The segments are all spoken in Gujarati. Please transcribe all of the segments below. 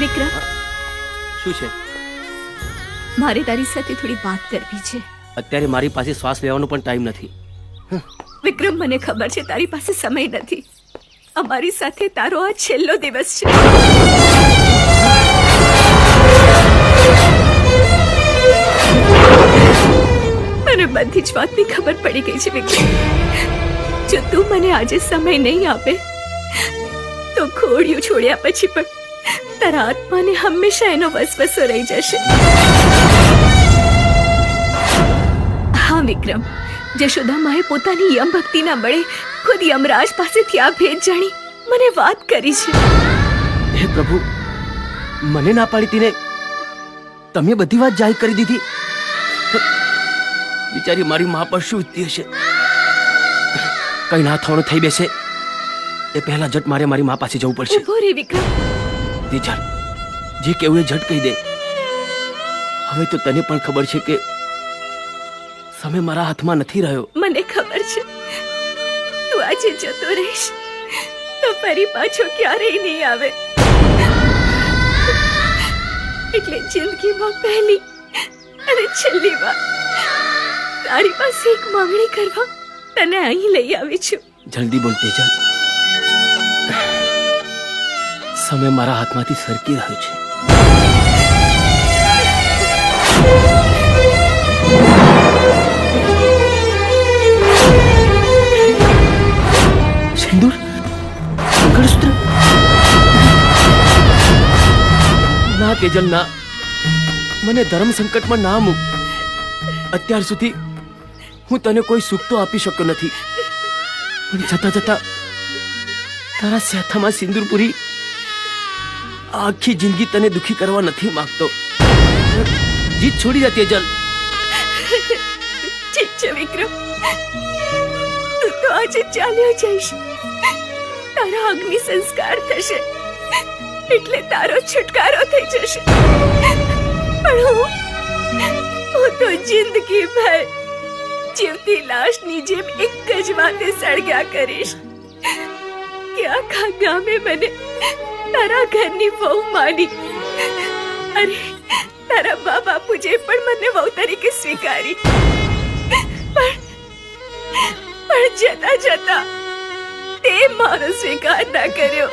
વિક્રમ, શું છે? મારે તારી સાથે થોડી વાત કરવી છે. અત્યારે મારી પાસે શ્વાસ લેવાનો પણ ટાઈમ નથી. વિક્રમ, મને ખબર છે તારી પાસે સમય નથી. અમારી સાથે તારો આ છેલ્લો દિવસ છે. મને બધી જ વાતની ખબર પડી ગઈ છે વિક્રમ. જો તું મને આજે સમય નહીં આપે તો ખોડિયું છોડ્યા પછી પણ તારા આત્માને હંમેશા એનો વસવસો રહી જશે. હા વિક્રમ, જશોદામાએ પોતાની યમ ભક્તિના બળે ખુદ યમરાજ પાસેથી આ ભેદ જાણી મને વાત કરી છે. હે પ્રભુ, મને ના પાડી તીને તમે બધી વાત જાહેર કરી દીધી. બિચારી મારી મા પર શું વીતતી હશે. કઈ ના થવાનું થઈ બેસે એ પહેલા જટ મારે મારી મા પાસે જવું પડશે. ઉભો રે વિક્રમ. વિચાર, જે કેવું એ જટ કહી દે. હવે તો તને પણ ખબર છે કે સમય મારા હાથમાં નથી રહ્યો. મને ખબર છે તું આજે જતો રહીશ તો ફરી પાછો ક્યારેય નહીં આવે. એટલે જિંદગીમાં પહેલી અને છેલ્લી વાર તારી પાસે એક માંગણી કરવા તને અહીં લઈ આવી છું. જલ્દી બોલ તેજલ. સમય મારા હાથમાંથી સરકી રહ્યો છે. સિંદૂર, મંગળસૂત્ર. ના તેજલ, ના. મને ધર્મ સંકટમાં ના મૂક. અત્યાર સુધી હું તને કોઈ સુખ તો આપી શક્યો નથી, પણ જતા જતા તારા સેથામાં સિંદૂર પૂરી આખી જિંદગી તને દુખી કરવા નથી માંગતો. જીત છોડી દે તેજલ. ઠીક છે વિક્રમ, તું તો આજે ચાલ્યો જઈશ. તારા અગ્નિ સંસ્કાર થશે એટલે તારો છુટકારો થઈ જશે. પણ હું તો જિંદગી ભર જીવતી લાશની જેમ એક જ વાતે સળગ્યા કરીશ કે આખા ગામે મને તારા ઘરની વહુ માની. અરે, તારા બા બાપુજે પણ મને વહુ તરીકે સ્વીકારી. પણ જતા જતા તે મારો સ્વીકાર ના કર્યો.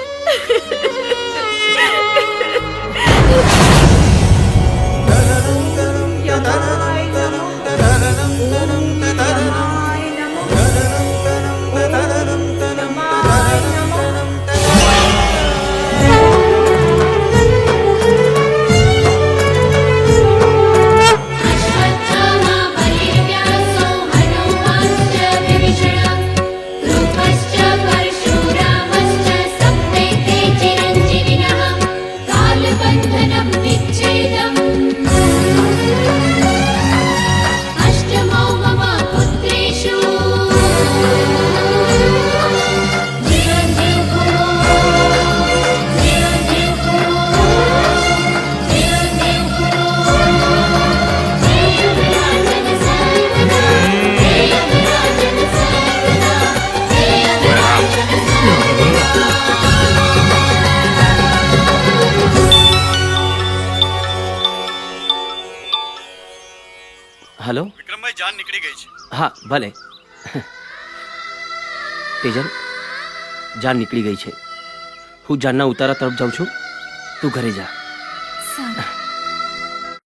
હેલો વિક્રમભાઈ, જાન નીકળી ગઈ છે. હા ભલે. તેજલ, જાન નીકળી ગઈ છે. હું જાનના ઉતારા તરફ જાઉં છું, તું ઘરે જા. સારું.